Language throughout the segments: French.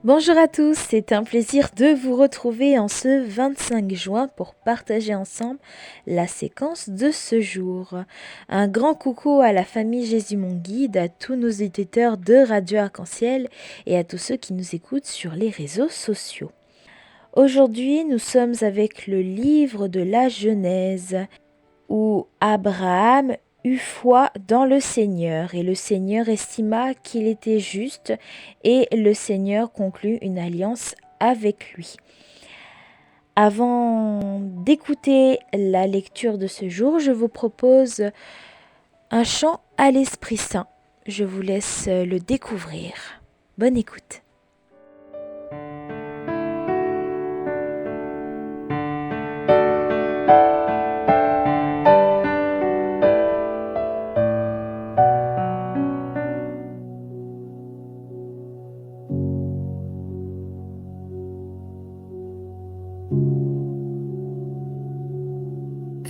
Bonjour à tous, c'est un plaisir de vous retrouver en ce 25 juin pour partager ensemble la séquence de ce jour. Un grand coucou à la famille Jésus mon guide, à tous nos éditeurs de Radio Arc-en-Ciel et à tous ceux qui nous écoutent sur les réseaux sociaux. Aujourd'hui, nous sommes avec le livre de la Genèse où Abraham eut foi dans le Seigneur, et le Seigneur estima qu'il était juste, et le Seigneur conclut une alliance avec lui. Avant d'écouter la lecture de ce jour, je vous propose un chant à l'Esprit Saint. Je vous laisse le découvrir. Bonne écoute.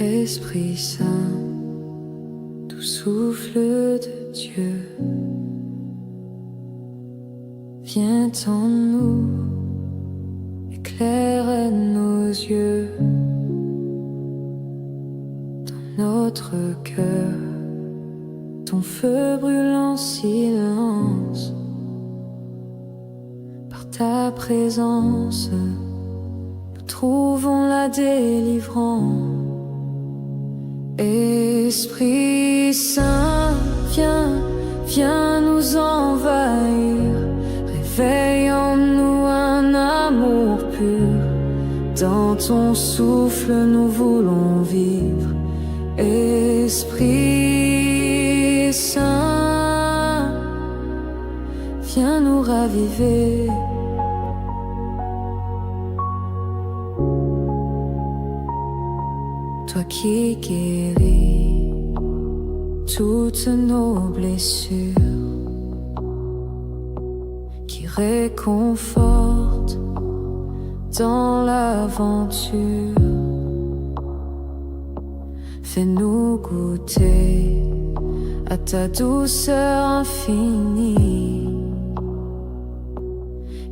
Esprit Saint, doux souffle de Dieu, viens en nous, éclaire nos yeux, dans notre cœur, ton feu brûle en silence, par ta présence, nous trouvons la délivrance. Esprit Saint, viens nous envahir, réveille en nous un amour pur. Dans ton souffle nous voulons vivre. Esprit Saint, viens nous raviver. Toi qui guéris toutes nos blessures, qui réconforte dans l'aventure, fais-nous goûter à ta douceur infinie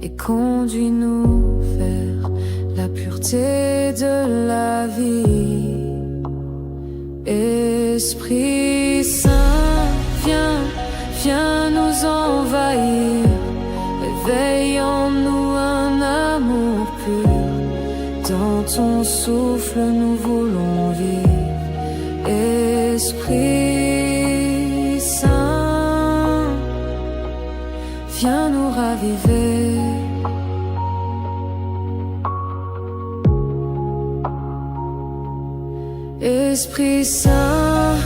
et conduis-nous vers la pureté de la vie. Esprit Saint, viens nous envahir, réveille en nous un amour pur. Dans ton souffle nous voulons vivre. Esprit Saint, viens nous raviver. Esprit Saint,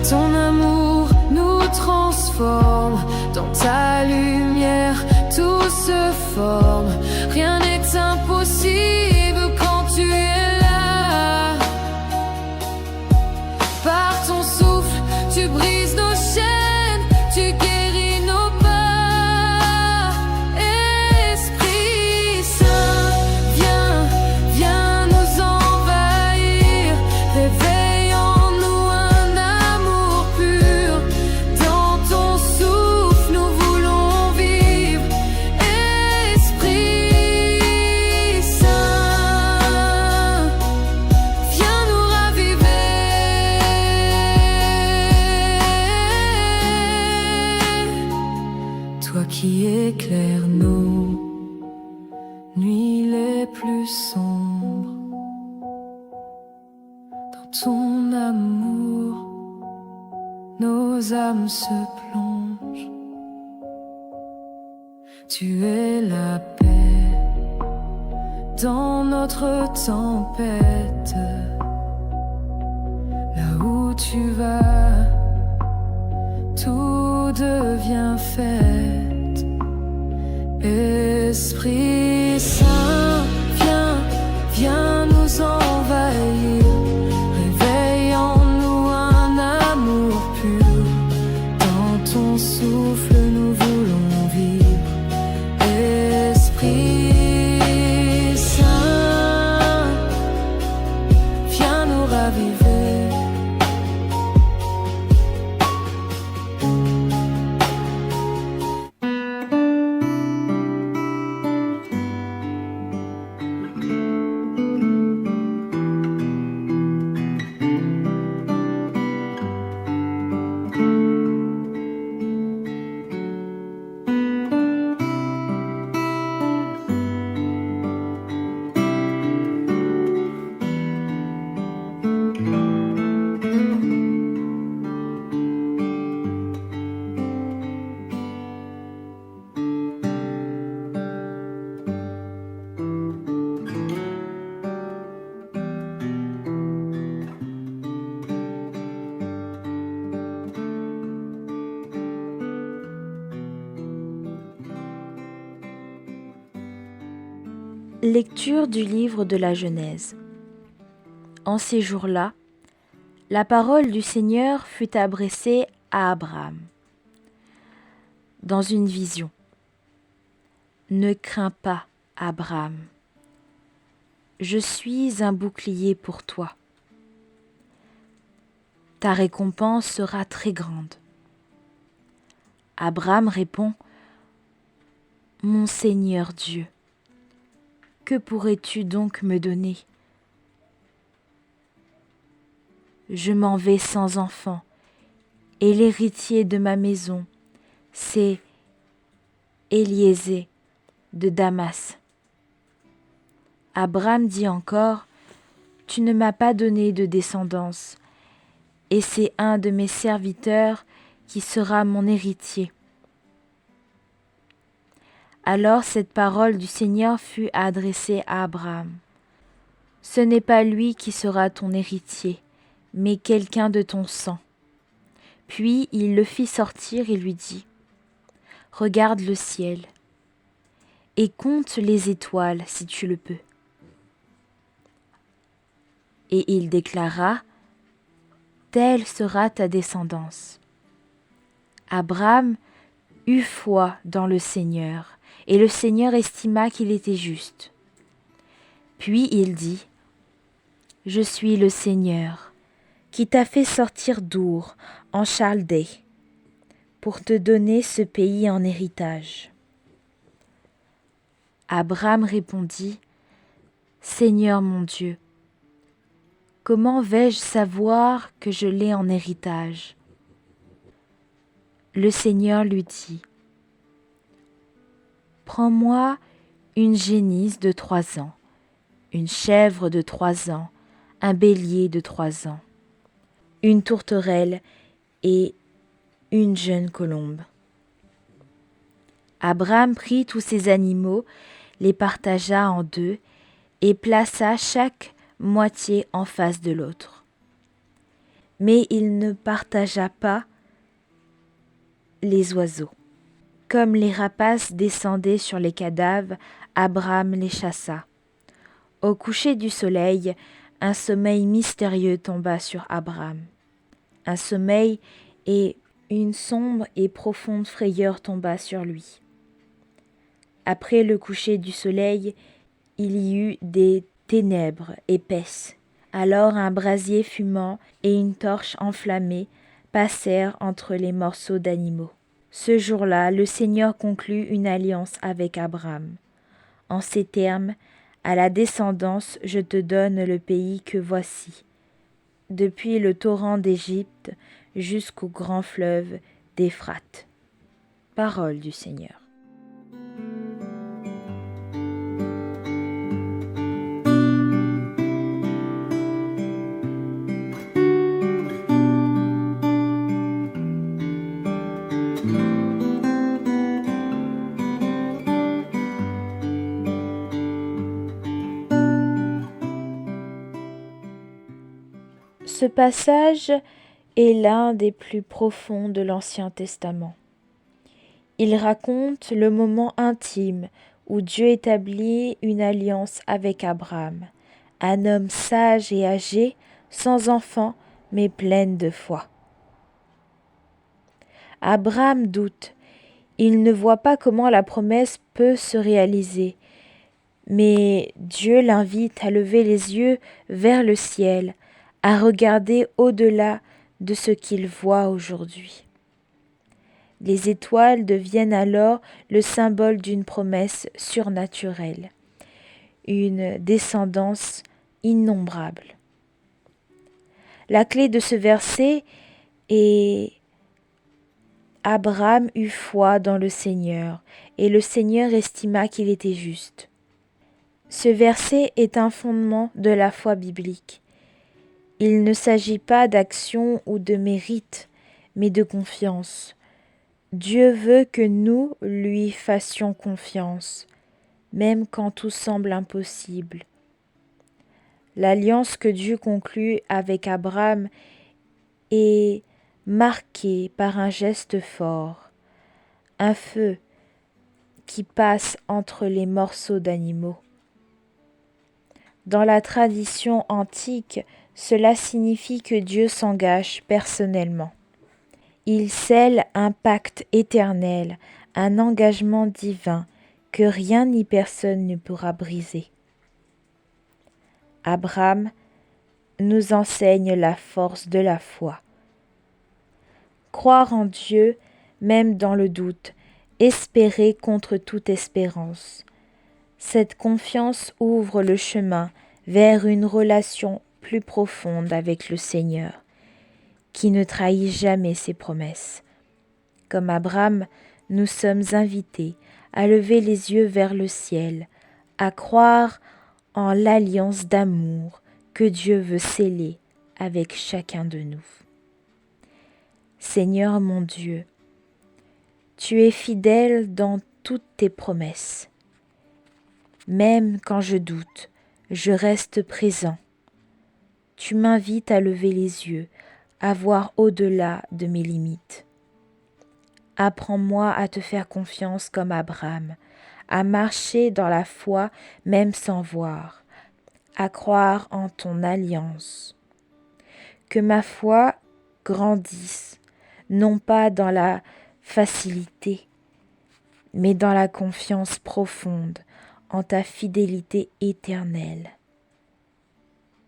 ton amour nous transforme. Dans ta lumière, tout se forme. Rien n'est impossible quand tu es là. Par ton souffle, tu brises nos chaînes, tu guéris nos pas. Esprit Saint, viens nous envahir, réveille en nous un amour pur. Dans ton souffle nous voulons vivre. Esprit Saint, viens nous raviver. Toi qui éclaires nos nuits les plus sombres, dans ton amour, nos âmes se plongent. Tu es la paix dans notre tempête. Là où tu vas, tout devient fête. Esprit Saint, viens nous envahir, réveille en nous un amour pur. Dans ton souffle nous voulons vivre. Esprit Saint, viens nous raviver. Lecture du livre de la Genèse. En ces jours-là, la parole du Seigneur fut adressée à Abraham dans une vision. Ne crains pas, Abraham. Je suis un bouclier pour toi. Ta récompense sera très grande. Abraham répond, Mon Seigneur Dieu, que pourrais-tu donc me donner? Je m'en vais sans enfant, et l'héritier de ma maison, c'est Éliézer de Damas. Abraham dit encore, Tu ne m'as pas donné de descendance, et c'est un de mes serviteurs qui sera mon héritier. Alors cette parole du Seigneur fut adressée à Abraham. Ce n'est pas lui qui sera ton héritier, mais quelqu'un de ton sang. Puis il le fit sortir et lui dit, Regarde le ciel, et compte les étoiles si tu le peux. Et il déclara, Telle sera ta descendance. Abraham eut foi dans le Seigneur, et le Seigneur estima qu'il était juste. Puis il dit, Je suis le Seigneur, qui t'a fait sortir d'Our en Chaldée, pour te donner ce pays en héritage. Abraham répondit, Seigneur mon Dieu, comment vais-je savoir que je l'ai en héritage? Le Seigneur lui dit, Prends-moi une génisse de 3 ans, une chèvre de 3 ans, un bélier de 3 ans, une tourterelle et une jeune colombe. Abraham prit tous ces animaux, les partagea en 2 et plaça chaque moitié en face de l'autre. Mais il ne partagea pas les oiseaux. Comme les rapaces descendaient sur les cadavres, Abraham les chassa. Au coucher du soleil, un sommeil mystérieux tomba sur Abraham. Un sommeil et une sombre et profonde frayeur tomba sur lui. Après le coucher du soleil, il y eut des ténèbres épaisses. Alors un brasier fumant et une torche enflammée passèrent entre les morceaux d'animaux. Ce jour-là, le Seigneur conclut une alliance avec Abraham. En ces termes, à la descendance, je te donne le pays que voici, depuis le torrent d'Égypte jusqu'au grand fleuve d'Éphrate. Parole du Seigneur. Ce passage est l'un des plus profonds de l'Ancien Testament. Il raconte le moment intime où Dieu établit une alliance avec Abraham, un homme sage et âgé, sans enfant, mais plein de foi. Abraham doute. Il ne voit pas comment la promesse peut se réaliser. Mais Dieu l'invite à lever les yeux vers le ciel, à regarder au-delà de ce qu'il voit aujourd'hui. Les étoiles deviennent alors le symbole d'une promesse surnaturelle, une descendance innombrable. La clé de ce verset est Abraham eut foi dans le Seigneur, et le Seigneur estima qu'il était juste. Ce verset est un fondement de la foi biblique. Il ne s'agit pas d'action ou de mérite, mais de confiance. Dieu veut que nous lui fassions confiance, même quand tout semble impossible. L'alliance que Dieu conclut avec Abraham est marquée par un geste fort, un feu qui passe entre les morceaux d'animaux. Dans la tradition antique, cela signifie que Dieu s'engage personnellement. Il scelle un pacte éternel, un engagement divin que rien ni personne ne pourra briser. Abraham nous enseigne la force de la foi. Croire en Dieu, même dans le doute, espérer contre toute espérance. Cette confiance ouvre le chemin vers une relation plus profonde avec le Seigneur, qui ne trahit jamais ses promesses. Comme Abraham, nous sommes invités à lever les yeux vers le ciel, à croire en l'alliance d'amour que Dieu veut sceller avec chacun de nous. Seigneur mon Dieu, tu es fidèle dans toutes tes promesses. Même quand je doute, je reste présent. Tu m'invites à lever les yeux, à voir au-delà de mes limites. Apprends-moi à te faire confiance comme Abraham, à marcher dans la foi même sans voir, à croire en ton alliance. Que ma foi grandisse, non pas dans la facilité, mais dans la confiance profonde en ta fidélité éternelle.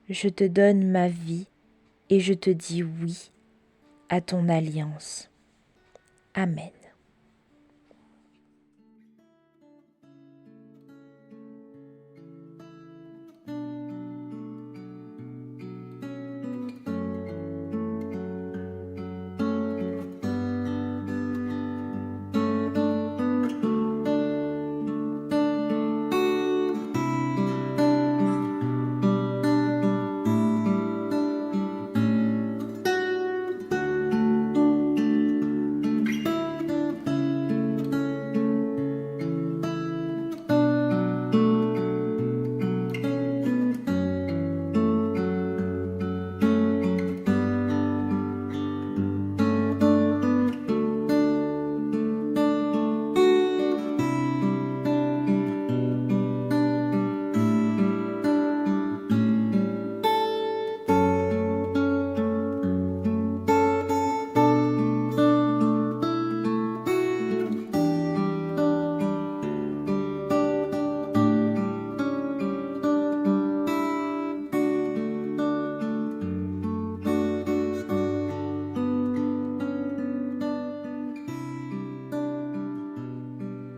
Je te donne ma vie et je te dis oui à ton alliance. Amen.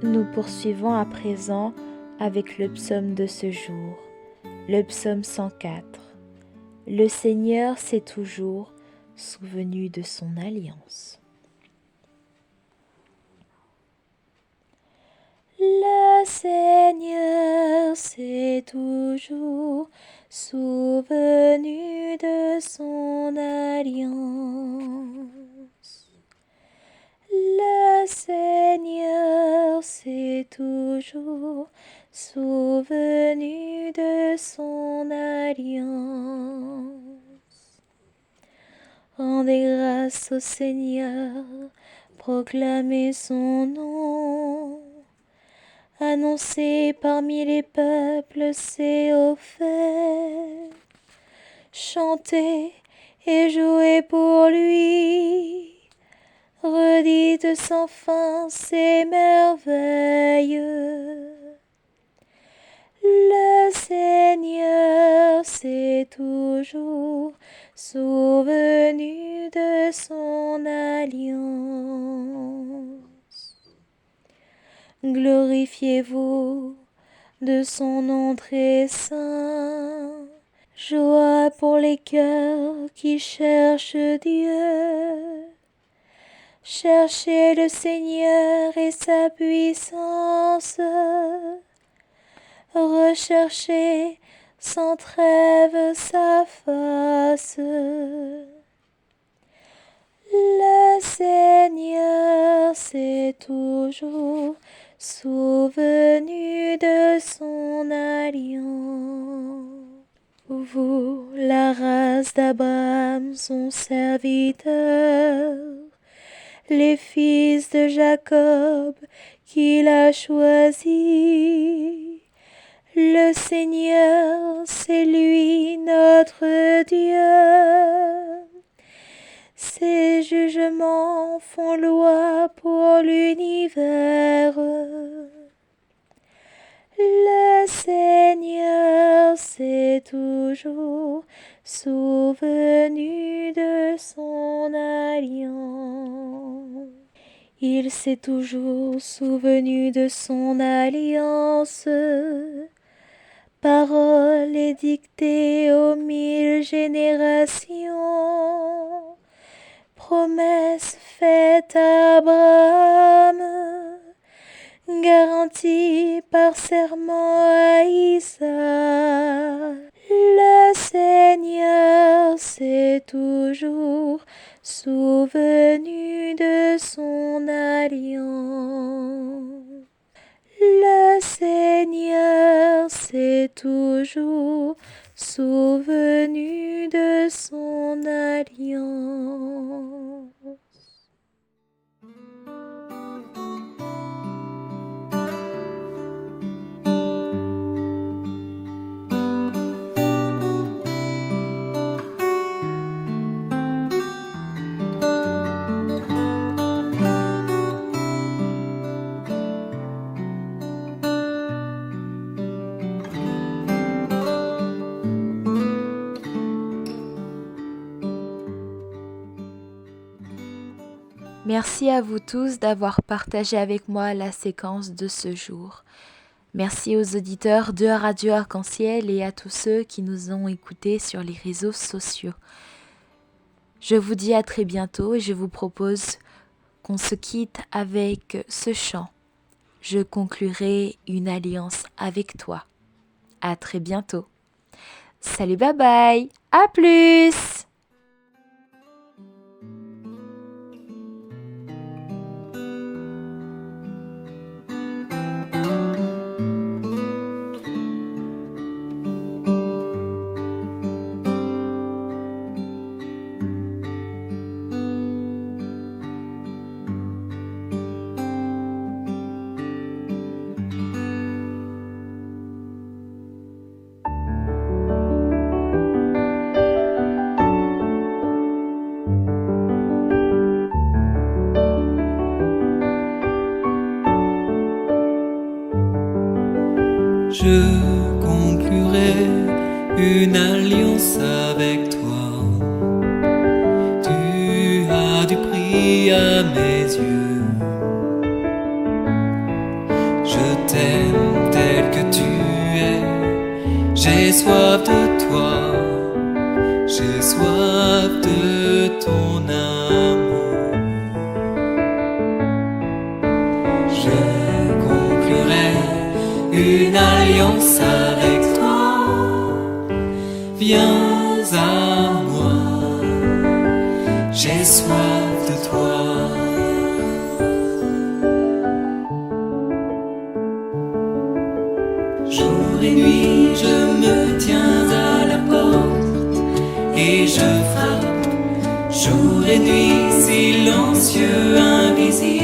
Nous poursuivons à présent avec le psaume de ce jour, le psaume 104. Le Seigneur s'est toujours souvenu de son alliance. Le Seigneur s'est toujours souvenu de son alliance. Le Seigneur s'est toujours souvenu de son alliance. Rendez grâce au Seigneur, proclamez son nom. Annoncez parmi les peuples ses hauts faits. Chantez et jouez pour lui. Redites sans fin ses merveilles. Le Seigneur s'est toujours souvenu de son alliance. Glorifiez-vous de son nom très saint. Joie pour les cœurs qui cherchent Dieu. Cherchez le Seigneur et sa puissance. Recherchez sans trêve sa face. Le Seigneur s'est toujours souvenu de son alliance. Vous, la race d'Abraham, son serviteur, les fils de Jacob qu'il a choisis, Le Seigneur, c'est lui notre Dieu. Ses jugements font loi pour l'univers. Le Seigneur s'est toujours souvenu de son alliance. Il s'est toujours souvenu de son alliance. Parole édictée aux 1000 générations. Promesse faite à Abraham, garantie par serment à Isaac. Le Seigneur s'est toujours souvenu de son alliance. Le Seigneur s'est toujours souvenu de son alliance. Merci à vous tous d'avoir partagé avec moi la séquence de ce jour. Merci aux auditeurs de Radio Arc-en-Ciel et à tous ceux qui nous ont écoutés sur les réseaux sociaux. Je vous dis à très bientôt et je vous propose qu'on se quitte avec ce chant. Je conclurai une alliance avec toi. À très bientôt. Salut, bye bye. À plus. Je conclurai une alliance avec toi. Tu as du prix à mes yeux. Je t'aime tel que tu es. J'ai soif de toi. J'ai soif de ton amour. Je conclurai une alliance avec toi. Viens à moi, j'ai soif de toi. Jour et nuit, je me tiens à la porte et je frappe. Jour et nuit, silencieux, invisible.